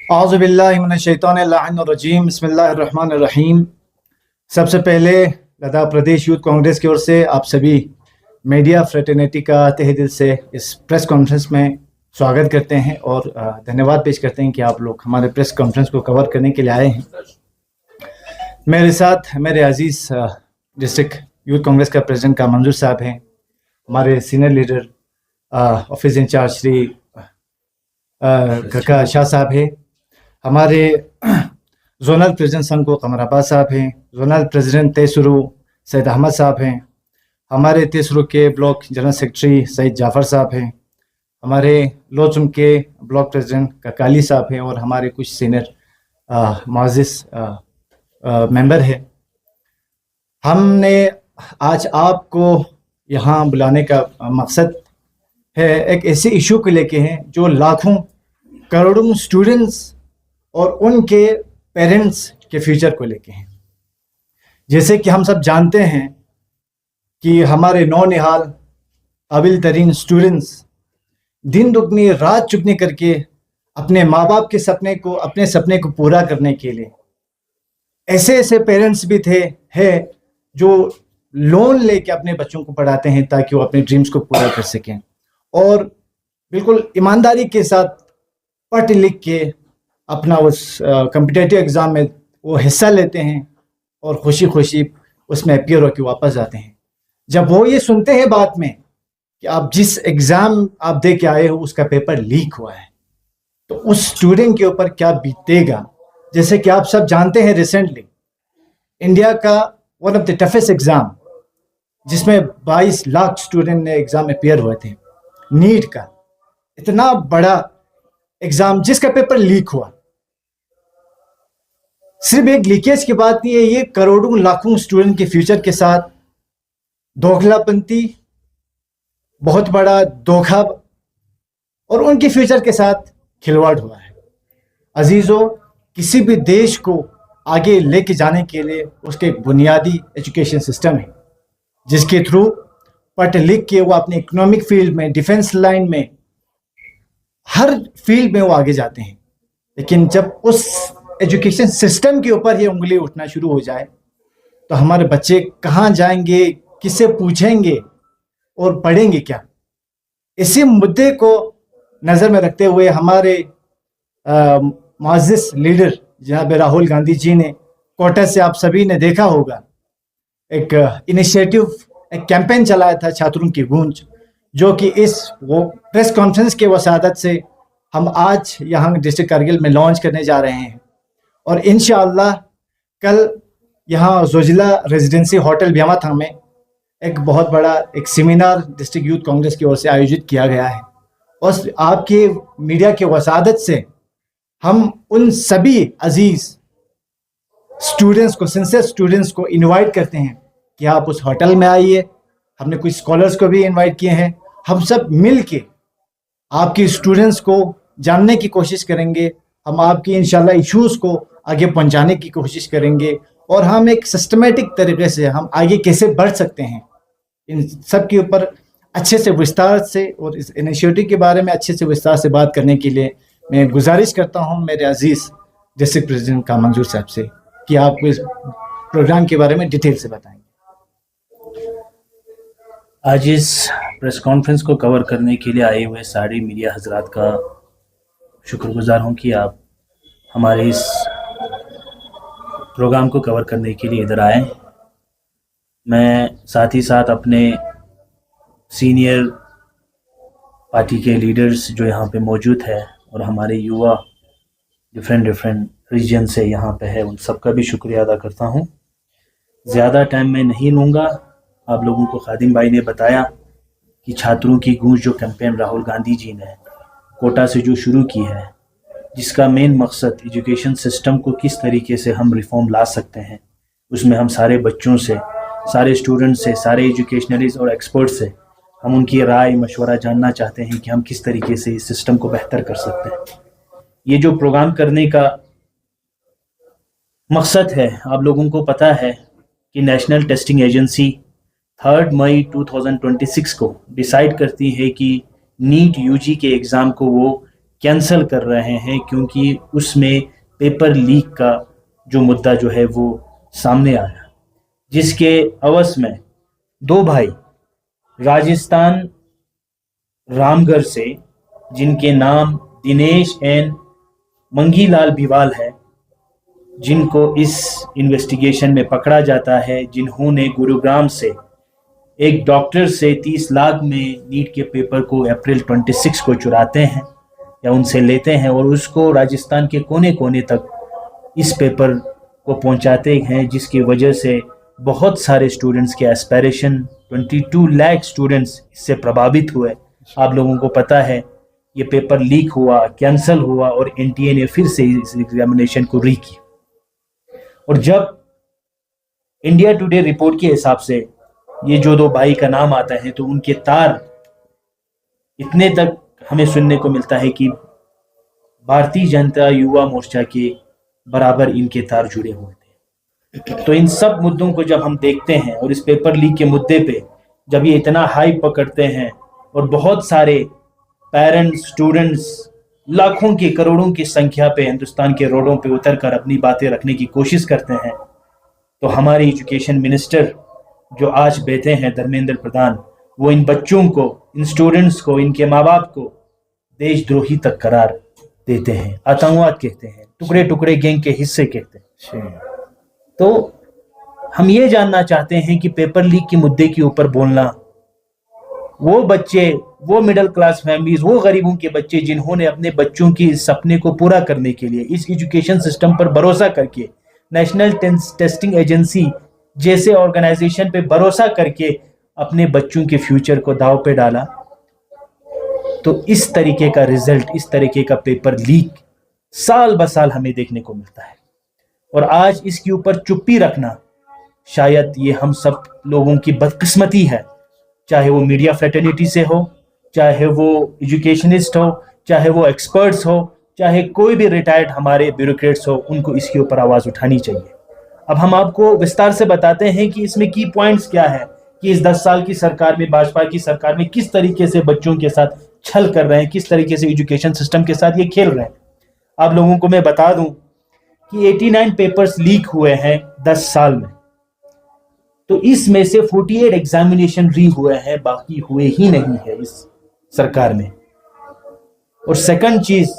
औज़ुबिल्लाहिमिनश्शैतानिर्रजीम बिस्मिल्लाहिर्रहमानिर्रहीम। सबसे पहले लद्दाख प्रदेश यूथ कांग्रेस की ओर से आप सभी मीडिया फ्रेटर्निटी का तहे दिल से इस प्रेस कॉन्फ्रेंस में स्वागत करते हैं और धन्यवाद पेश करते हैं कि आप लोग हमारे प्रेस कॉन्फ्रेंस को कवर करने के लिए आए हैं। मेरे साथ मेरे अजीज़ डिस्ट्रिक्ट यूथ कांग्रेस का प्रेसिडेंट का मंजूर साहब हैं, हमारे senior leader office incharge Shri Kaka Shah साहब हैं, हमारे जोनल प्रेसिडेंट संघ को कमर अब्बास साहब हैं, जोनल प्रेसिडेंट तेसरू सैयद अहमद साहब हैं, हमारे तेसरू के block general secretary Syed Jafar साहब हैं, हमारे लोचम के ब्लॉक प्रेसिडेंट ककाली साहब हैं और हमारे कुछ सीनियर मुअज़्ज़िज़ मेंबर हैं। हमने आज आपको यहाँ बुलाने का मकसद है एक ऐसे इशू को लेके हैं जो लाखों करोड़ों स्टूडेंट्स और उनके पेरेंट्स के फ्यूचर को लेके हैं। जैसे कि हम सब जानते हैं कि हमारे नौनिहाल काबिल तरीन स्टूडेंट्स दिन दुगनी रात चुगनी करके अपने माँ बाप के अपने सपने को पूरा करने के लिए ऐसे ऐसे पेरेंट्स भी हैं जो लोन लेके अपने बच्चों को पढ़ाते हैं ताकि वो अपने ड्रीम्स को पूरा कर सकें और बिल्कुल ईमानदारी के साथ पढ़ लिख के अपना उस कॉम्पिटिटिव एग्ज़ाम में वो हिस्सा लेते हैं और खुशी खुशी उसमें अपीयर होकर वापस आते हैं। जब वो ये सुनते हैं बात में कि आप जिस एग्ज़ाम आप दे के आए हो उसका पेपर लीक हुआ है, तो उस स्टूडेंट के ऊपर क्या बीतेगा। जैसे कि आप सब जानते हैं, रिसेंटली इंडिया का one of the toughest exam जिसमें 22 लाख स्टूडेंट ने एग्ज़ाम में अपीयर हुए थे, नीट का इतना बड़ा एग्ज़ाम जिसका पेपर लीक हुआ। सिर्फ एक लीकेज की बात नहीं है, ये करोड़ों लाखों स्टूडेंट के फ्यूचर के साथ दोगलापंती, बहुत बड़ा धोखा और उनके फ्यूचर के साथ खिलवाड़ हुआ है। अजीज़ों, किसी भी देश को आगे लेके जाने के लिए उसके बुनियादी एजुकेशन सिस्टम है जिसके थ्रू पढ़ लिख के वो अपने इकोनॉमिक फील्ड में, डिफेंस लाइन में, हर फील्ड में वो आगे जाते हैं। लेकिन जब उस एजुकेशन सिस्टम के ऊपर ये उंगली उठना शुरू हो जाए तो हमारे बच्चे कहाँ जाएंगे, किससे पूछेंगे और पढ़ेंगे क्या। इसी मुद्दे को नज़र में रखते हुए हमारे मुअज़्ज़िज़ लीडर जनाब राहुल गांधी जी ने कोटा से, आप सभी ने देखा होगा, एक इनिशिएटिव, एक कैंपेन चलाया था छात्रों की गूंज, जो कि इस वो प्रेस कॉन्फ्रेंस के वसादत से हम आज यहाँ डिस्ट्रिक्ट कारगिल में लॉन्च करने जा रहे हैं। और इंशाअल्लाह कल यहाँ जोजिला रेजिडेंसी होटल ब्यामथा में एक बहुत बड़ा एक सेमिनार डिस्ट्रिक्ट यूथ कांग्रेस की ओर से आयोजित किया गया है और आपके मीडिया के वसादत से हम उन सभी अजीज़ स्टूडेंट्स को, सिंसियर स्टूडेंट्स को इनवाइट करते हैं कि आप उस होटल में आइए। हमने कुछ स्कॉलर्स को भी इनवाइट किए हैं। हम सब मिल के आपके स्टूडेंट्स को जानने की कोशिश करेंगे, हम आपकी इंशाल्लाह इश्यूज़ को आगे पहुंचाने की कोशिश करेंगे और हम एक सिस्टमेटिक तरीके से हम आगे कैसे बढ़ सकते हैं, इन सब के ऊपर अच्छे से विस्तार से और इस इनिशिएटिव के बारे में अच्छे से विस्तार से बात करने के लिए मैं गुजारिश करता हूं मेरे अजीज़ डिस्ट्रिक्ट प्रेसिडेंट का मंजूर साहब से कि आप इस प्रोग्राम के बारे में डिटेल से बताएंगे। आज इस प्रेस कॉन्फ्रेंस को कवर करने के लिए आए हुए सारे मीडिया हजरात का शुक्रगुजार हूँ कि आप हमारे इस प्रोग्राम को कवर करने के लिए इधर आए। मैं साथ ही साथ अपने सीनियर पार्टी के लीडर्स जो यहाँ पे मौजूद है और हमारे युवा डिफरेंट रीजन से यहाँ पे है, उन सब का भी शुक्रिया अदा करता हूँ। ज़्यादा टाइम मैं नहीं लूँगा। आप लोगों को खादिम भाई ने बताया कि छात्रों की गूंज जो कैंपेन राहुल गांधी जी ने कोटा से जो शुरू की है, जिसका मेन मकसद एजुकेशन सिस्टम को किस तरीके से हम रिफॉर्म ला सकते हैं, उसमें हम सारे बच्चों से, सारे स्टूडेंट से, सारे एजुकेशनलिस्ट और एक्सपर्ट से हम उनकी राय मशवरा जानना चाहते हैं कि हम किस तरीके से इस सिस्टम को बेहतर कर सकते हैं। ये जो प्रोग्राम करने का मकसद है, आप लोगों को पता है कि नेशनल टेस्टिंग एजेंसी 3 मई 2026 को डिसाइड करती है कि नीट यूजी के एग्ज़ाम को वो कैंसिल कर रहे हैं, क्योंकि उसमें पेपर लीक का जो मुद्दा जो है वो सामने आया, जिसके अवस में दो भाई राजस्थान रामगढ़ से, जिनके नाम दिनेश एंड मंगीलाल बिवाल है, जिनको इस इन्वेस्टिगेशन में पकड़ा जाता है, जिन्होंने गुरुग्राम से एक डॉक्टर से 30 लाख में नीट के पेपर को अप्रैल 26 को चुराते हैं या उनसे लेते हैं और उसको राजस्थान के कोने कोने तक इस पेपर को पहुंचाते हैं, जिसकी वजह से बहुत सारे स्टूडेंट्स के एस्पायरेशन 22 लाख स्टूडेंट्स इससे प्रभावित हुए। आप लोगों को पता है ये पेपर लीक हुआ, कैंसिल हुआ और एनटीए ने फिर से इस एग्जामिनेशन को री किया। और जब इंडिया टुडे रिपोर्ट के हिसाब से ये जो दो भाई का नाम आता है तो उनके तार इतने तक हमें सुनने को मिलता है कि भारतीय जनता युवा मोर्चा के बराबर इनके तार जुड़े हुए थे। तो इन सब मुद्दों को जब हम देखते हैं और इस पेपर लीक के मुद्दे पे जब ये इतना हाइप पकड़ते हैं और बहुत सारे पेरेंट्स, स्टूडेंट्स लाखों की करोड़ों की संख्या पे हिंदुस्तान के रोडों पे उतरकर अपनी बातें रखने की कोशिश करते हैं, तो हमारे एजुकेशन मिनिस्टर जो आज बैठे हैं धर्मेंद्र प्रधान, वो इन बच्चों को, इन स्टूडेंट्स को, इनके माँ बाप को देशद्रोही तक करार देते हैं, आतंकवाद कहते हैं, टुकड़े टुकड़े गैंग के हिस्से कहते हैं। तो हम ये जानना चाहते हैं कि पेपर लीक के मुद्दे के ऊपर बोलना, वो बच्चे, वो मिडिल क्लास फैमिलीज, वो गरीबों के बच्चे जिन्होंने अपने बच्चों की इस सपने को पूरा करने के लिए इस एजुकेशन सिस्टम पर भरोसा करके, नेशनल टेस्टिंग एजेंसी जैसे ऑर्गेनाइजेशन पे भरोसा करके अपने बच्चों के फ्यूचर को दांव पे डाला, तो इस तरीके का रिजल्ट, इस तरीके का पेपर लीक साल ब साल हमें देखने को मिलता है। और आज इसके ऊपर चुप्पी रखना शायद ये हम सब लोगों की बदकिस्मती है, चाहे वो मीडिया फ्रेटर्निटी से हो, चाहे वो एजुकेशनिस्ट हो, चाहे वो एक्सपर्ट्स हो, चाहे कोई भी रिटायर्ड हमारे ब्यूरोक्रेट्स हो, उनको इसके ऊपर आवाज़ उठानी चाहिए। अब हम आपको विस्तार से बताते हैं कि इसमें की पॉइंट्स क्या है कि इस 10 साल की सरकार में, भाजपा की सरकार में किस तरीके से बच्चों के साथ छल कर रहे हैं, किस तरीके से एजुकेशन सिस्टम के साथ ये खेल रहे हैं। आप लोगों को मैं बता दूं कि 89 पेपर्स लीक हुए हैं 10 साल में, तो इसमें से 48 एग्जामिनेशन री हुए हैं, बाकी हुए ही नहीं है इस सरकार में। और सेकंड चीज,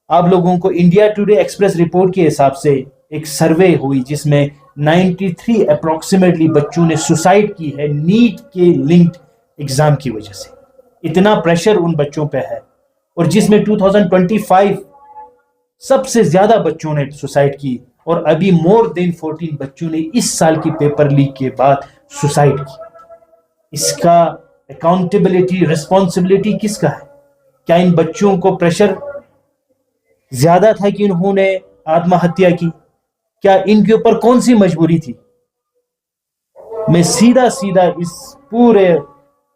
आप लोगों को इंडिया टुडे एक्सप्रेस रिपोर्ट के हिसाब से एक सर्वे हुई जिसमें 93 अप्रोक्सीमेटली बच्चों ने सुसाइड की है नीट के लिंक्ड एग्जाम की वजह से। इतना प्रेशर उन बच्चों पे है, और जिसमें 2025 सबसे ज्यादा बच्चों ने सुसाइड की, और अभी मोर देन 14 बच्चों ने इस साल की पेपर लीक के बाद सुसाइड की। इसका अकाउंटेबिलिटी, रिस्पॉन्सिबिलिटी किसका है? क्या इन बच्चों को प्रेशर ज्यादा था कि उन्होंने आत्महत्या की? क्या इनके ऊपर कौन सी मजबूरी थी? मैं सीधा सीधा इस पूरे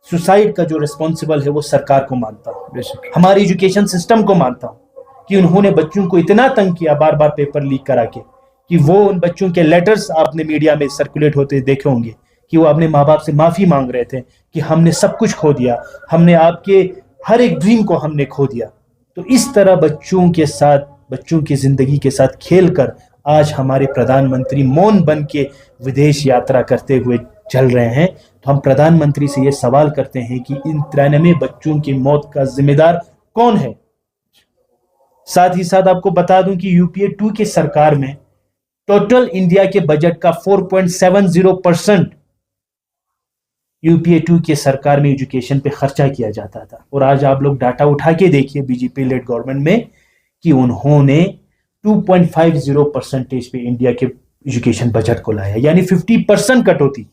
सुसाइड का जो रिस्पॉन्सिबल है वो सरकार को मानता हूँ, हमारे एजुकेशन सिस्टम को मानता हूँ कि उन्होंने बच्चों को इतना तंग किया बार बार पेपर लीक करा के, कि वो उन बच्चों के लेटर्स आपने मीडिया में सर्कुलेट होते देखे होंगे कि वो अपने माँ बाप से माफी मांग रहे थे कि हमने सब कुछ खो दिया, हमने आपके हर एक ड्रीम को हमने खो दिया। तो इस तरह बच्चों के साथ, बच्चों की जिंदगी के साथ खेलकर आज हमारे प्रधानमंत्री मौन बन के विदेश यात्रा करते हुए चल रहे हैं। तो हम प्रधानमंत्री से ये सवाल करते हैं कि इन 93 बच्चों की मौत का जिम्मेदार कौन है? साथ ही साथ आपको बता दूं कि यूपीए 2 की सरकार में टोटल इंडिया के बजट का 4.70% यूपीए 2 की सरकार में एजुकेशन पे खर्चा किया जाता था। और आज आप लोग डाटा उठा के देखिए बीजेपी लेड गवर्नमेंट में कि उन्होंने 2.50% पे इंडिया के एजुकेशन बजट को लाया, यानी 50% कटौती,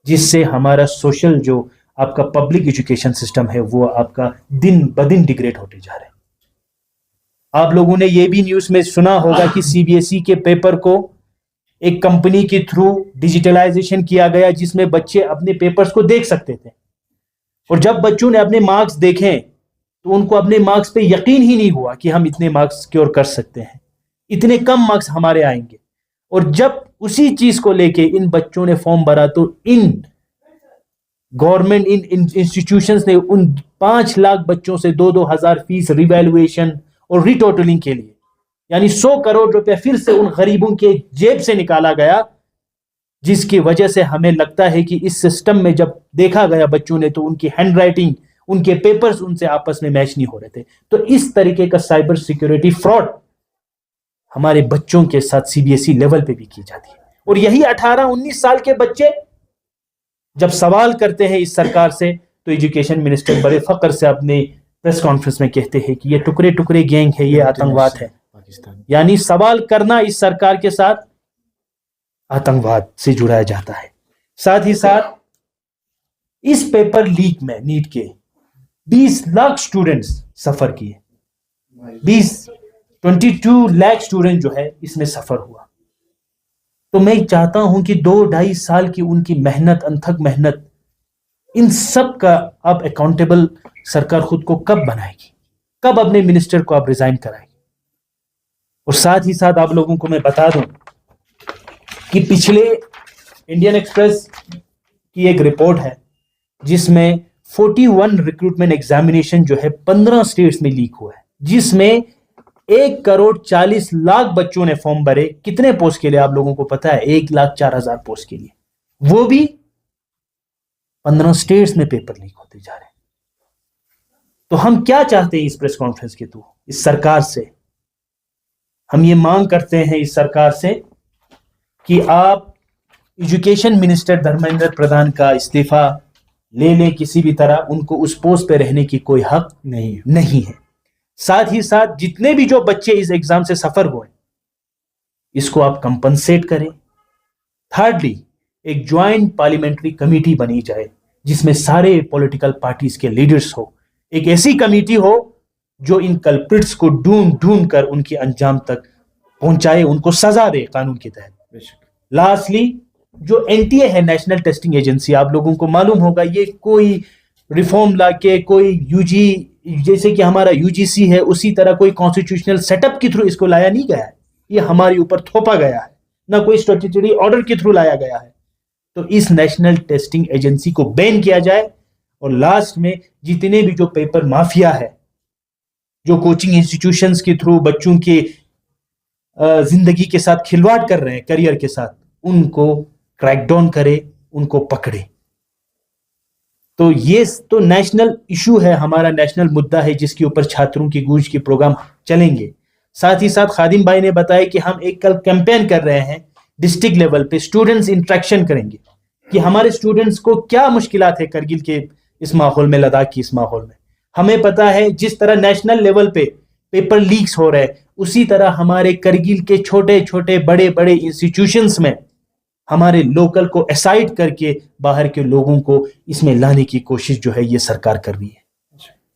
जिससे हमारा सोशल जो आपका पब्लिक एजुकेशन सिस्टम है वो आपका दिन ब दिन डिग्रेड होते जा रहे हैं। आप लोगों ने ये भी न्यूज़ में सुना होगा कि सीबीएसई के पेपर को एक कंपनी के थ्रू डिजिटलाइजेशन किया गया, जिसमें बच्चे अपने पेपर्स को देख सकते थे। और जब बच्चों ने अपने मार्क्स देखे तो उनको अपने मार्क्स पे यकीन ही नहीं हुआ कि हम इतने मार्क्स स्कोर कर सकते हैं, इतने कम मार्क्स हमारे आएंगे। और जब उसी चीज को लेके इन बच्चों ने फॉर्म भरा तो इन गवर्नमेंट इन इंस्टीट्यूशंस ने उन 5 लाख बच्चों से 2-2 हजार फीस रिवैल्यूएशन और रिटोटलिंग के लिए, यानी 100 करोड़ रुपए फिर से उन गरीबों के जेब से निकाला गया, जिसकी वजह से हमें लगता है कि इस सिस्टम में जब देखा गया बच्चों ने तो उनकी हैंडराइटिंग, उनके पेपर्स उनसे आपस में मैच नहीं हो रहे थे। तो इस तरीके का साइबर सिक्योरिटी फ्रॉड हमारे बच्चों के साथ सीबीएसई लेवल पे भी की जाती है। और यही 18-19 साल के बच्चे जब सवाल करते हैं इस सरकार से, तो एजुकेशन मिनिस्टर बड़े फख्र से अपने प्रेस कॉन्फ्रेंस में कहते हैं कि ये टुकड़े टुकड़े गैंग है, ये आतंकवाद है। यानी सवाल करना इस सरकार के साथ आतंकवाद से जुड़ाया जाता है। साथ ही साथ इस पेपर लीक में नीट के 20 लाख स्टूडेंट्स सफर किए, 22 लाख स्टूडेंट जो है इसमें सफर हुआ। तो मैं चाहता हूं कि 2-2.5 साल की उनकी मेहनत, अनथक मेहनत, इन सब का आप अकाउंटेबल सरकार खुद को कब बनाएगी, कब अपने मिनिस्टर को आप रिजाइन कराएगी। और साथ ही साथ आप लोगों को मैं बता दूं कि पिछले इंडियन एक्सप्रेस की एक रिपोर्ट है जिसमें 41 रिक्रूटमेंट एग्जामिनेशन जो है 15 स्टेट्स में लीक हुआ है, जिसमें 1,40,00,000 बच्चों ने फॉर्म भरे। कितने पोस्ट के लिए आप लोगों को पता है? 1,04,000 पोस्ट के लिए, वो भी 15 स्टेट्स में पेपर लीक होते जा रहे हैं। तो हम क्या चाहते हैं इस प्रेस कॉन्फ्रेंस के थ्रू इस सरकार से? हम ये मांग करते हैं इस सरकार से कि आप एजुकेशन मिनिस्टर धर्मेंद्र प्रधान का इस्तीफा ले लें किसी भी तरह, उनको उस पोस्ट पे रहने की कोई हक नहीं है। साथ ही साथ जितने भी जो बच्चे इस एग्जाम से सफर हुए इसको आप कंपनसेट करें। थर्डली, एक ज्वाइंट पार्लियामेंट्री कमेटी बनी जाए जिसमें सारे पॉलिटिकल पार्टीज के लीडर्स हो। एक ऐसी कमेटी हो जो इन कल्प्रिट्स को ढूंढ कर उनके अंजाम तक पहुंचाए, उनको सजा दे कानून के तहत। लास्टली, जो एनटीए है, नेशनल टेस्टिंग एजेंसी, आप लोगों को मालूम होगा ये कोई रिफॉर्म लाके कोई यूजी, जैसे कि हमारा यूजीसी है उसी तरह कोई कॉन्स्टिट्यूशनल सेटअप के थ्रू इसको लाया नहीं गया है, ये हमारे ऊपर थोपा गया है, ना कोई स्टैट्यूटरी ऑर्डर के थ्रू लाया गया है। तो इस नेशनल टेस्टिंग एजेंसी को बैन किया जाए। और लास्ट में जितने भी जो पेपर माफिया है, जो कोचिंग इंस्टीट्यूशंस के थ्रू बच्चों के जिंदगी के साथ खिलवाड़ कर रहे हैं, करियर के साथ, उनको क्रैकडाउन करे, उनको पकड़े। तो ये तो नेशनल इशू है, हमारा नेशनल मुद्दा है जिसके ऊपर छात्रों की गूंज के प्रोग्राम चलेंगे। साथ ही साथ खादिम भाई ने बताया कि हम एक कल कैंपेन कर रहे हैं डिस्ट्रिक्ट लेवल पे, स्टूडेंट्स इंटरेक्शन करेंगे कि हमारे स्टूडेंट्स को क्या मुश्किलात है करगिल के इस माहौल में, लद्दाख की इस माहौल में। हमें पता है जिस तरह नेशनल लेवल पे पेपर लीक्स हो रहे हैं, उसी तरह हमारे करगिल के छोटे छोटे बड़े बड़े इंस्टीट्यूशंस में हमारे लोकल को असाइड करके बाहर के लोगों को इसमें लाने की कोशिश जो है ये सरकार कर रही है।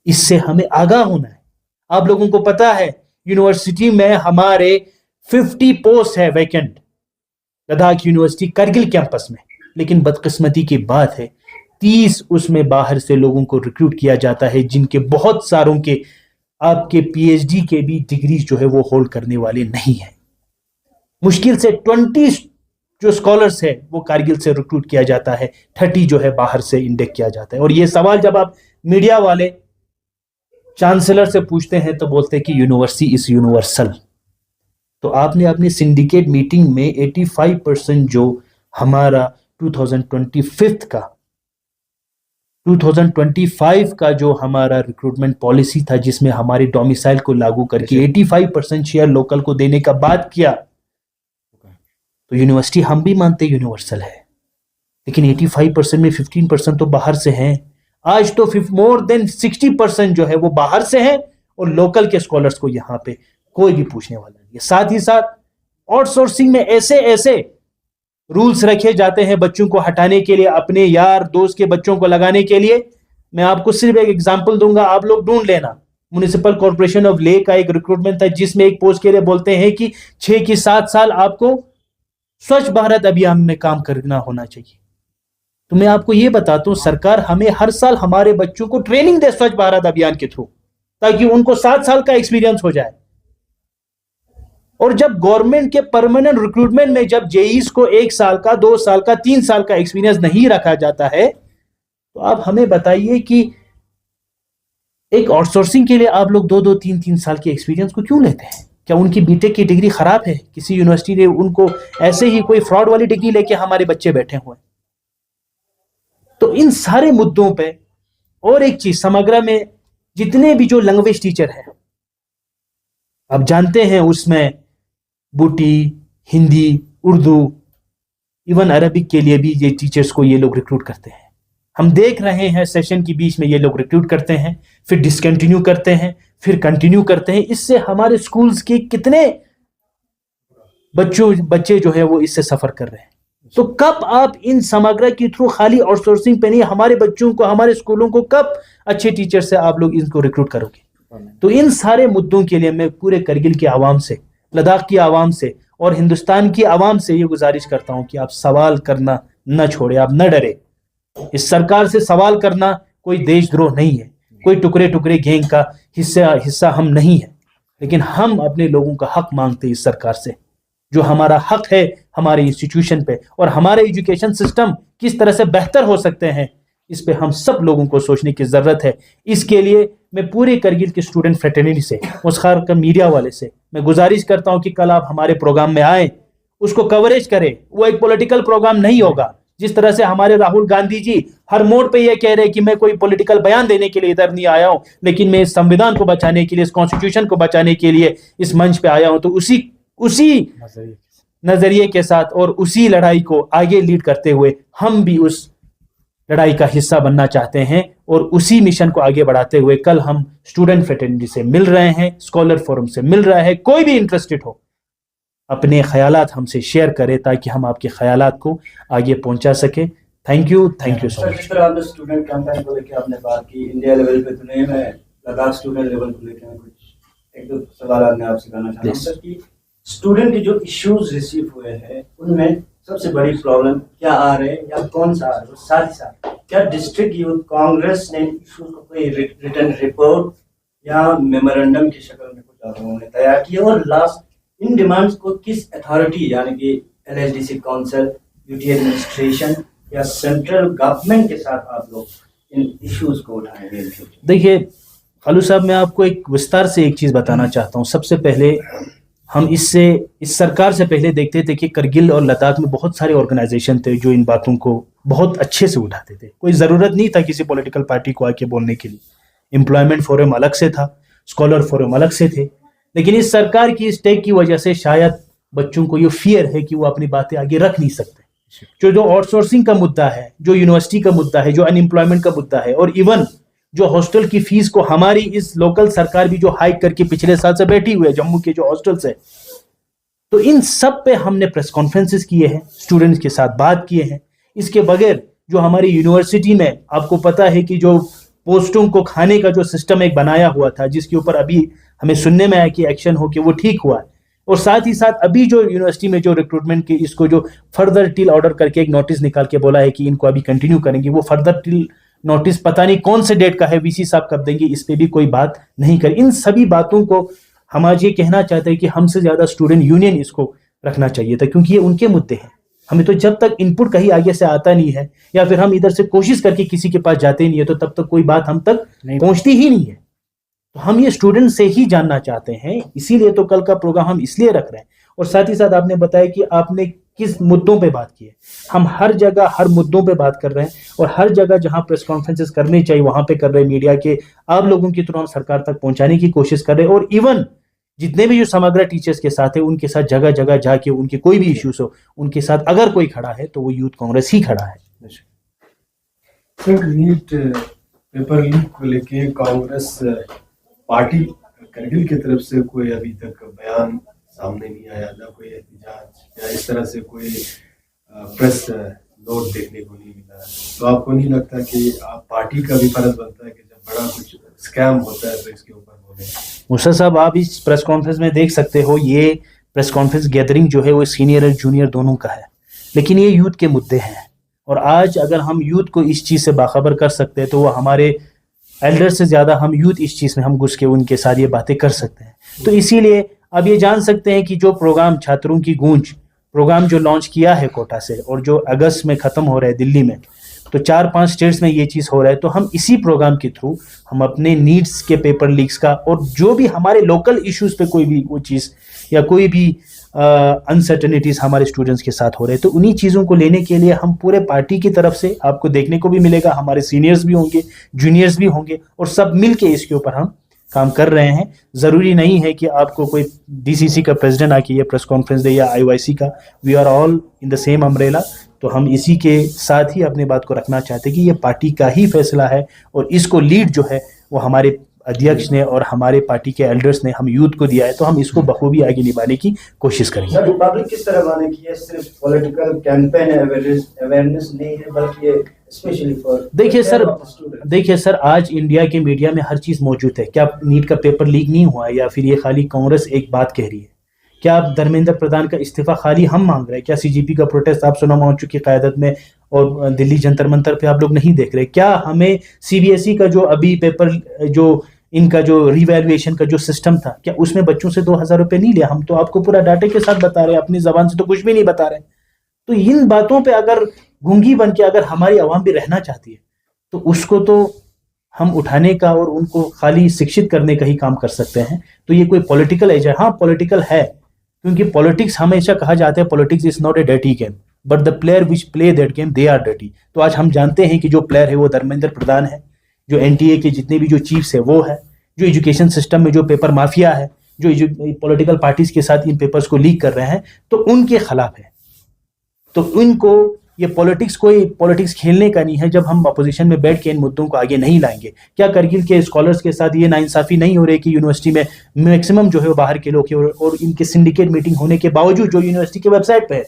इससे हमें आगाह होना है। आप लोगों को पता है यूनिवर्सिटी में हमारे 50 पोस्ट है vacant, Ladakh university Kargil campus में, लेकिन बदकिस्मती की बात है 30 उसमें बाहर से लोगों को रिक्रूट किया जाता है, जिनके बहुत सारों के आपके पीएचडी के भी डिग्रीज जो है वो होल्ड करने वाले नहीं है। मुश्किल से 20 जो स्कॉलर्स है वो कारगिल से रिक्रूट किया जाता है, 30 जो है बाहर से इंडेक्ट किया जाता है। और ये सवाल जब आप मीडिया वाले चांसलर से पूछते हैं तो बोलते हैं कि यूनिवर्सिटी इज यूनिवर्सल। तो आपने अपनी सिंडिकेट मीटिंग में 85% जो हमारा 2025 का जो हमारा रिक्रूटमेंट पॉलिसी था, जिसमें हमारे डोमिसाइल को लागू करके 85% शेयर लोकल को देने का बात किया, तो यूनिवर्सिटी हम भी मानते यूनिवर्सल है, लेकिन 85% में 15% तो बाहर से हैं। आज तो मोर देन 60% जो है वो बाहर से हैं और लोकल के स्कॉलर्स को यहाँ पे कोई भी पूछने वाला नहीं है। साथ ही साथ आउटसोर्सिंग में ऐसे ऐसे रूल्स रखे जाते हैं बच्चों को हटाने के लिए, अपने यार दोस्त के बच्चों को लगाने के लिए। मैं आपको सिर्फ एक एग्जांपल दूंगा, आप लोग ढूंढ लेना। म्युनिसिपल कॉर्पोरेशन ऑफ लेह का एक रिक्रूटमेंट था जिसमें एक पोस्ट के लिए बोलते हैं कि 6 की 7 साल आपको स्वच्छ भारत अभियान में काम करना होना चाहिए। तो मैं आपको यह बताता हूं, सरकार हमें हर साल हमारे बच्चों को ट्रेनिंग दे स्वच्छ भारत अभियान के थ्रू, ताकि उनको 7 साल का एक्सपीरियंस हो जाए। और जब गवर्नमेंट के परमानेंट रिक्रूटमेंट में जब जेईस को 1 साल का, 2 साल का, 3 साल का एक्सपीरियंस नहीं रखा जाता है, तो आप हमें बताइए कि एक आउटसोर्सिंग के लिए आप लोग 2-2, 3-3 साल के एक्सपीरियंस को क्यों लेते हैं? क्या उनकी बीटेक की डिग्री खराब है? किसी यूनिवर्सिटी ने उनको ऐसे ही कोई फ्रॉड वाली डिग्री लेके हमारे बच्चे बैठे हुए हैं? तो इन सारे मुद्दों पे, और एक चीज, समग्र में जितने भी जो लैंग्वेज टीचर हैं, आप जानते हैं उसमें बूटी, हिंदी, उर्दू, इवन अरबिक के लिए भी ये टीचर्स को ये लोग रिक्रूट करते हैं। हम देख रहे हैं सेशन के बीच में ये लोग रिक्रूट करते हैं, फिर डिसकंटिन्यू करते हैं, फिर कंटिन्यू करते हैं। इससे हमारे स्कूल्स के कितने बच्चे जो है वो इससे सफर कर रहे हैं। तो कब आप इन समग्र के थ्रू खाली आउटसोर्सिंग पे नहीं, हमारे बच्चों को, हमारे स्कूलों को कब अच्छे टीचर से आप लोग इनको रिक्रूट करोगे? तो इन सारे मुद्दों के लिए मैं पूरे करगिल की आवाम से, लद्दाख की आवाम से और हिंदुस्तान की आवाम से ये गुजारिश करता हूं कि आप सवाल करना न छोड़े, आप न डरे। इस सरकार से सवाल करना कोई देशद्रोह नहीं है, कोई टुकड़े टुकड़े गैंग का हिस्सा हम नहीं है, लेकिन हम अपने लोगों का हक मांगते हैं इस सरकार से। जो हमारा हक है हमारे इंस्टीट्यूशन पे और हमारे एजुकेशन सिस्टम किस तरह से बेहतर हो सकते हैं, इस पे हम सब लोगों को सोचने की जरूरत है। इसके लिए मैं पूरे करगिल के स्टूडेंट फ्रेटर्निटी से, खासकर मीडिया वाले से मैं गुजारिश करता हूं कि कल आप हमारे प्रोग्राम में आए, उसको कवरेज करें। वो एक पॉलिटिकल प्रोग्राम नहीं होगा। जिस तरह से हमारे राहुल गांधी जी हर मोड़ पे ये कह रहे हैं कि मैं कोई पॉलिटिकल बयान देने के लिए इधर नहीं आया हूं, लेकिन मैं इस संविधान को बचाने के लिए, इस कॉन्स्टिट्यूशन को बचाने के लिए इस मंच पे आया हूं, तो उसी नजरिए के साथ और उसी लड़ाई को आगे लीड करते हुए हम भी उस लड़ाई का हिस्सा बनना चाहते हैं और उसी मिशन को आगे बढ़ाते हुए कल हम स्टूडेंट फ्रेटर्निटी से मिल रहे हैं, स्कॉलर फोरम से मिल रहा है। कोई भी इंटरेस्टेड हो अपने ख्यालात हमसे शेयर करे ताकि हम आपके ख्यालात को आगे पहुंचा सके। Thank you so much. जिस तरह आपने स्टूडेंट कैंपेन को लेकर आपने बात की, इंडिया लेवल पे तो नहीं, मैं लद्दाख स्टूडेंट लेवल को लेकर कुछ एक दो सवाल आपने आपसे करना चाहता हूं कि स्टूडेंट के जो इश्यूज रिसीव हुए हैं उनमें सबसे बड़ी प्रॉब्लम क्या आ रहे हैं या कौन सा आ रहा है? साथ ही साथ क्या डिस्ट्रिक्ट यूथ कांग्रेस ने इश्यूज को कोई रिटन रिपोर्ट या मेमोरेंडम की शक्ल में कुछ आप लोगों ने तैयार किया, और लास्ट इन डिमांड्स को किस अथॉरिटी यानी कि LHDC काउंसिल, UT एडमिनिस्ट्रेशन या सेंट्रल गवर्नमेंट के साथ आप लोग इन इश्यूज को उठाएंगे? देखिए खालू साहब, मैं आपको एक विस्तार से एक चीज बताना चाहता हूँ। सबसे पहले हम इस सरकार से पहले देखते थे कि करगिल और लद्दाख में बहुत सारे ऑर्गेनाइजेशन थे जो इन बातों को बहुत अच्छे से उठाते थे। कोई ज़रूरत नहीं था किसी पॉलिटिकल पार्टी को आके बोलने के लिए। एम्प्लॉयमेंट फोरम अलग से था, स्कॉलर फोरम अलग से थे, लेकिन इस सरकार की इस टेक की वजह से शायद बच्चों को ये फियर है कि वो अपनी बातें आगे रख नहीं सकते। जो आउटसोर्सिंग का मुद्दा है, जो यूनिवर्सिटी का मुद्दा है, जो अनएम्प्लॉयमेंट का मुद्दा है, और इवन जो हॉस्टल की फीस को हमारी इस लोकल सरकार भी जो हाइक करके पिछले साल से बैठी हुई है, जम्मू के जो हॉस्टल्स है, तो इन सब पे हमने प्रेस कॉन्फ्रेंसेस किए हैं, स्टूडेंट्स के साथ बात किए हैं। इसके बगैर जो हमारी यूनिवर्सिटी में आपको पता है कि जो पोस्टों को खाने का जो सिस्टम एक बनाया हुआ था, जिसके ऊपर अभी हमें सुनने में आया कि एक्शन हो के वो ठीक हुआ है, और साथ ही साथ अभी जो यूनिवर्सिटी में जो रिक्रूटमेंट की इसको जो फर्दर टिल ऑर्डर करके एक नोटिस निकाल के बोला है कि इनको अभी कंटिन्यू करेंगे, वो फर्दर टिल नोटिस पता नहीं कौन से डेट का है, VC साहब कब देंगे, इस पे भी कोई बात नहीं करी। इन सभी बातों को हम आज ये कहना चाहते हैं कि हमसे ज्यादा स्टूडेंट यूनियन इसको रखना चाहिए था, क्योंकि ये उनके मुद्दे हैं। हमें तो जब तक इनपुट कहीं आगे से आता नहीं है या फिर हम इधर से कोशिश करके किसी के पास जाते नहीं है, तो तब तक कोई बात हम तक पहुंचती ही नहीं है। तो हम ये स्टूडेंट से ही जानना चाहते हैं, इसीलिए तो कल का प्रोग्राम हम इसलिए रख रहे हैं। और साथ ही साथ आपने बताया कि आपने किस मुद्दों पे बात की है। हम हर जगह हर मुद्दों पे बात कर रहे हैं, और हर जगह जहां प्रेस कॉन्फ्रेंसेस करनी चाहिए वहां पे कर रहे हैं। मीडिया के आप लोगों के थ्रू हम सरकार तक पहुंचाने की कोशिश कर रहे हैं, और इवन जितने भी जो समग्र टीचर्स के साथ है उनके साथ जगह जगह जाके उनके कोई भी इश्यूज हो उनके साथ अगर कोई खड़ा है तो वो यूथ कांग्रेस ही खड़ा है। सर, नीट पेपर लीक को लेके कांग्रेस पार्टी करगिल की तरफ से कोई अभी तक बयान सामने नहीं आया, ना कोई एहतजाज या इस तरह से कोई प्रेस नोट देखने को नहीं मिला। तो आपको नहीं लगता कि आप पार्टी का भी फर्ज बनता है कि जब बड़ा कुछ स्कैम होता है तो इसके ऊपर बोले? मुर्शद साहब, आप इस प्रेस कॉन्फ्रेंस में देख सकते हो, ये प्रेस कॉन्फ्रेंस गैदरिंग जो है वो सीनियर और जूनियर दोनों का है, लेकिन ये यूथ के मुद्दे हैं। और आज अगर हम यूथ को इस चीज़ से बाखबर कर सकते हैं तो वो हमारे एल्डर से ज़्यादा हम यूथ इस चीज़ में हम घुस के उनके साथ ये बातें कर सकते हैं। तो इसीलिए अब ये जान सकते हैं कि जो प्रोग्राम छात्रों की गूंज प्रोग्राम जो लॉन्च किया है कोटा से और जो अगस्त में ख़त्म हो रहा है दिल्ली में, तो 4-5 स्टेट्स में ये चीज़ हो रहा है। तो हम इसी प्रोग्राम के थ्रू हम अपने नीड्स के पेपर लीक्स का और जो भी हमारे लोकल इश्यूज पे कोई भी वो चीज़ या कोई भी अनसर्टेनिटीज हमारे स्टूडेंट्स के साथ हो रहे हैं, तो उन्हीं चीज़ों को लेने के लिए हम पूरे पार्टी की तरफ से आपको देखने को भी मिलेगा, हमारे सीनियर्स भी होंगे, जूनियर्स भी होंगे, और सब मिल के इसके ऊपर हम काम कर रहे हैं। ज़रूरी नहीं है कि आपको कोई डीसीसी का प्रेसिडेंट आके ये प्रेस कॉन्फ्रेंस दे या आईओआईसी का, we are all in the same umbrella. तो हम इसी के साथ ही अपनी बात को रखना चाहते हैं कि ये पार्टी का ही फैसला है और इसको लीड जो है वो हमारे अध्यक्ष ने और हमारे पार्टी के एल्डर्स ने हम यूथ को दिया है, तो हम इसको बखूबी आगे निभाने की कोशिश करेंगे। सर, रिपब्लिक किस तरह माने कि ये सिर्फ पॉलिटिकल कैंपेन अवेयरनेस नहीं है, बल्कि ये स्पेशली फॉर देखिए सर, आज इंडिया के मीडिया में हर चीज़ मौजूद है। क्या नीट का पेपर लीक नहीं हुआ है, या फिर ये खाली कांग्रेस एक बात कह रही है? क्या आप धर्मेंद्र प्रधान का इस्तीफा खाली हम मांग रहे हैं? क्या सीजीपी का प्रोटेस्ट आप सोना मांचू की क़यादत में और दिल्ली जंतर मंतर पे आप लोग नहीं देख रहे? क्या हमें सीबीएसई का जो अभी पेपर जो इनका जो रिवैल्यूएशन का जो सिस्टम था, क्या उसमें बच्चों से 2000 रुपये नहीं लिया? हम तो आपको पूरा डाटे के साथ बता रहे हैं, अपनी जबान से तो कुछ भी नहीं बता रहे। तो इन बातों पे अगर गूंगी बन के अगर हमारी आवाम भी रहना चाहती है, तो उसको तो हम उठाने का और उनको खाली शिक्षित करने का ही काम कर सकते हैं। तो ये कोई पॉलिटिकल एज है? हाँ, पॉलिटिकल है, क्योंकि पॉलिटिक्स हमेशा कहा जाता है politics is not a dirty game, but the player which play that game they are dirty. तो आज हम जानते हैं कि जो प्लेयर है वो धर्मेंद्र प्रधान है, जो एनटीए के जितने भी जो चीफ्स है वो है, जो एजुकेशन सिस्टम में जो पेपर माफिया है, जो पॉलिटिकल पार्टीज के साथ इन पेपर्स को लीक कर रहे हैं, तो उनके खिलाफ है। तो इनको ये पॉलिटिक्स कोई पॉलिटिक्स खेलने का नहीं है जब हम अपोजिशन में बैठ के इन मुद्दों को आगे नहीं लाएंगे। क्या करगिल के स्कॉलर्स के साथ ये नाइंसाफी नहीं हो रही कि यूनिवर्सिटी में मैक्सिमम जो है वो बाहर के लोग हैं, और इनके सिंडिकेट मीटिंग होने के बावजूद, जो यूनिवर्सिटी के वेबसाइट पे है,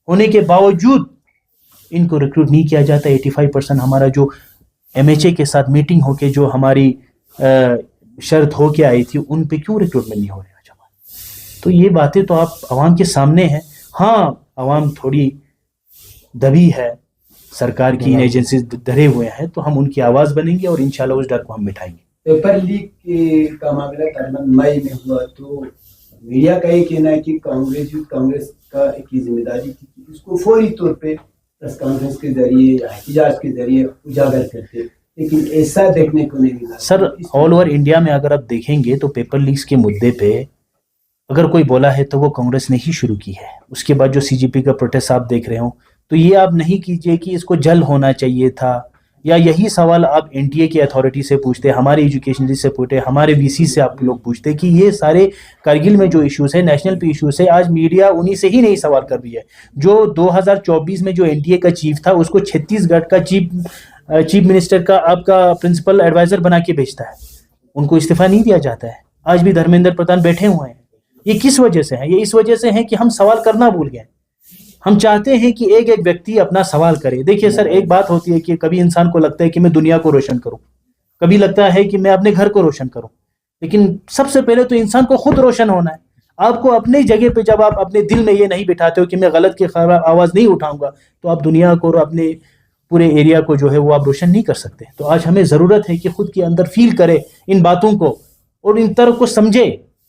होने के बावजूद इनको रिक्रूट नहीं किया जाता। 85% हमारा जो एमएचए के साथ मीटिंग होके जो हमारी शर्त होके आई थी, उन पे क्यों रिक्रूटमेंट नहीं हो रहा? तो ये बातें तो आप आवाम के सामने हैं। हाँ, आवाम थोड़ी दबी है, सरकार की इन एजेंसी डरे हुए हैं, तो हम उनकी आवाज बनेंगे और इंशाल्लाह उस डर को हम मिटाएंगे। पेपर लीक का मामला तकरीबन मई में हुआ, तो मीडिया का ये कहना है कि कांग्रेस का एक जिम्मेदारी थी कि उसको फौरी तौर पे प्रेस कॉन्फ्रेंस के जरिए या एहतजाज के जरिए उजागर करते, लेकिन ऐसा देखने को नहीं मिला। सर, ऑल ओवर इंडिया में अगर आप देखेंगे तो पेपर लीक्स के मुद्दे पे अगर कोई बोला है तो वो कांग्रेस ने ही शुरू की है। उसके बाद जो सीजीपी का प्रोटेस्ट आप देख रहे हो, तो ये आप नहीं कीजिए कि इसको जल होना चाहिए था, या यही सवाल आप एनटीए की अथॉरिटी से पूछते, हमारे एजुकेशन से पूछते, हमारे वीसी से आप लोग पूछते कि ये सारे कारगिल में जो इश्यूज है, नेशनल पे इश्यूज है, आज मीडिया उन्हीं से ही नहीं सवाल कर रही है। जो 2024 में जो एनटीए का चीफ था, उसको छत्तीसगढ़ का चीफ मिनिस्टर का आपका प्रिंसिपल एडवाइजर बना के भेजता है, उनको इस्तीफा नहीं दिया जाता है। आज भी धर्मेंद्र प्रधान बैठे हुए हैं। ये किस वजह से है? ये इस वजह से है कि हम सवाल करना भूल गए। हम चाहते हैं कि एक एक व्यक्ति अपना सवाल करे। देखिए सर, एक बात होती है कि कभी इंसान को लगता है कि मैं दुनिया को रोशन करूं, कभी लगता है कि मैं अपने घर को रोशन करूं, लेकिन सबसे पहले तो इंसान को खुद रोशन होना है। आपको अपनी जगह पे जब आप अपने दिल में ये नहीं बिठाते हो कि मैं गलत के खिलाफ आवाज़ नहीं उठाऊंगा, तो आप दुनिया को और अपने पूरे एरिया को जो है वो आप रोशन नहीं कर सकते। तो आज हमें ज़रूरत है कि खुद के अंदर फील करे इन बातों को और इन तरह को समझे।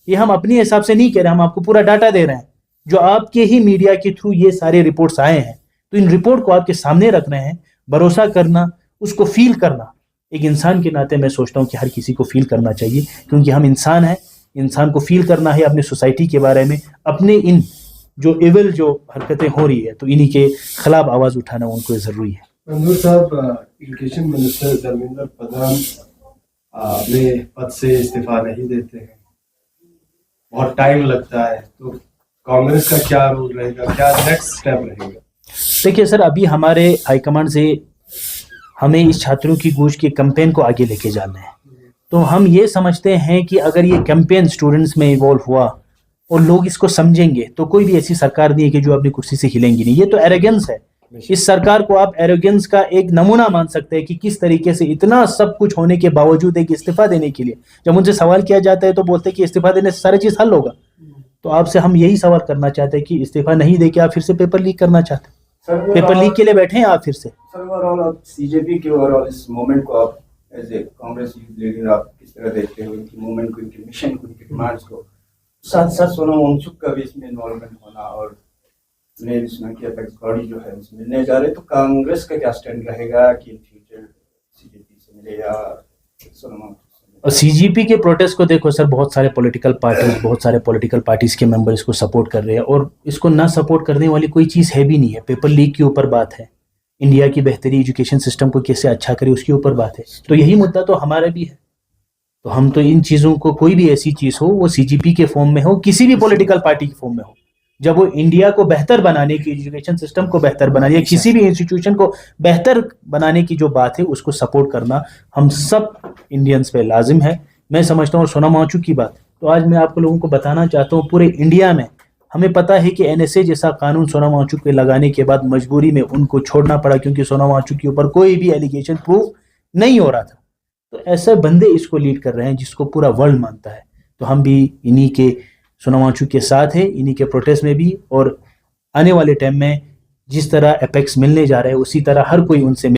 ये हम अपने हिसाब से नहीं कह रहे, हम आपको पूरा डाटा दे रहे हैं जो आपके ही मीडिया के थ्रू ये सारे रिपोर्ट्स आए हैं। तो इन रिपोर्ट को आपके सामने रख रहे हैं। भरोसा करना, उसको फील करना, एक इंसान के नाते मैं सोचता हूँ कि हर किसी को फील करना चाहिए, क्योंकि हम इंसान हैं। इंसान को फील करना है अपनी सोसाइटी के बारे में, अपने इन जो इविल जो हरकतें हो रही है, तो इन्हीं के खिलाफ आवाज़ उठाना उनको ज़रूरी है। मंजूर साहब, एजुकेशन मिनिस्टर धर्मेंद्र प्रधान अपने पद से इस्तीफा नहीं देते हैं, बहुत टाइम लगता है, तो कांग्रेस का क्या रोल रहेगा, क्या नेक्स्ट स्टेप रहेगा? देखिए सर, अभी हमारे हाईकमांड से हमें इस छात्रों की गूंज के कैंपेन को आगे लेके जाना है। तो हम ये समझते हैं कि अगर ये कैंपेन स्टूडेंट्स में इवॉल्व हुआ और लोग इसको समझेंगे, तो कोई भी ऐसी सरकार नहीं है कि जो अपनी कुर्सी से हिलेंगी नहीं। ये तो एरोगेंस है। इस सरकार को आप एरोगेंस का एक नमूना मान सकते हैं कि किस तरीके से इतना सब कुछ होने के बावजूद एक इस्तीफा देने के लिए, जब उनसे सवाल किया जाता है तो बोलते हैं कि इस्तीफा देने से सारी चीज हल होगा। तो आपसे हम यही सवाल करना चाहते हैं कि इस्तीफा नहीं देके आप फिर से पेपर लीक करना चाहते हैं? पेपर लीक के लिए बैठे हैं आप फिर से? सर, ओवरऑल सीजेपी के ओवरऑल इस मूवमेंट को आप as a Congress youth leader आप किस तरह देखते हो, इनकी मूवमेंट को, इनके मिशन को, इनकी डिमांड्स को? साथ साथ सोनम वांगचुक का भी इसमें इन्वॉल्वमेंट होना और ने सुना कि अपेक्स बॉडी जो है उसमें मिलने जा रहे, तो कांग्रेस का क्या स्टैंड रहेगा कि इन फ्यूचर सीजेपी से मिले या सोनमा से मिले? और सीजीपी के प्रोटेस्ट को देखो सर, बहुत सारे पॉलिटिकल पार्टीज के मेंबर इसको सपोर्ट कर रहे हैं, और इसको ना सपोर्ट करने वाली कोई चीज़ है भी नहीं है। पेपर लीक के ऊपर बात है, इंडिया की बेहतरी एजुकेशन सिस्टम को कैसे अच्छा करे उसके ऊपर बात है। तो यही मुद्दा तो हमारा भी है। तो हम तो इन चीज़ों को, कोई भी ऐसी चीज़ हो, वो सीजीपी के फॉर्म में हो, किसी भी पॉलिटिकल पार्टी के फॉर्म में हो, जब वो इंडिया को बेहतर बनाने की, एजुकेशन सिस्टम को बेहतर बनाने या किसी भी इंस्टीट्यूशन को बेहतर बनाने की जो बात है, उसको सपोर्ट करना हम सब इंडियंस पे लाजिम है। मैं समझता हूँ। और सोनम वांगचुक की बात, तो आज मैं आपको लोगों को बताना चाहता हूँ, पूरे इंडिया में हमें पता है कि एनएसए जैसा कानून सोनम वांगचुक पे लगाने के बाद मजबूरी में उनको छोड़ना पड़ा, क्योंकि सोनम वांगचुक के ऊपर कोई भी एलिगेशन प्रूव नहीं हो रहा था। तो ऐसे बंदे इसको लीड कर रहे हैं जिसको पूरा वर्ल्ड मानता है। तो हम भी इन्हीं के, सोनम वांगचुक के साथ है, इन्हीं के प्रोटेस्ट में भी, और आने वाले टाइम में जिस तरह एपेक्स मिलने जा रहा है उसी तरह हर कोई उनसे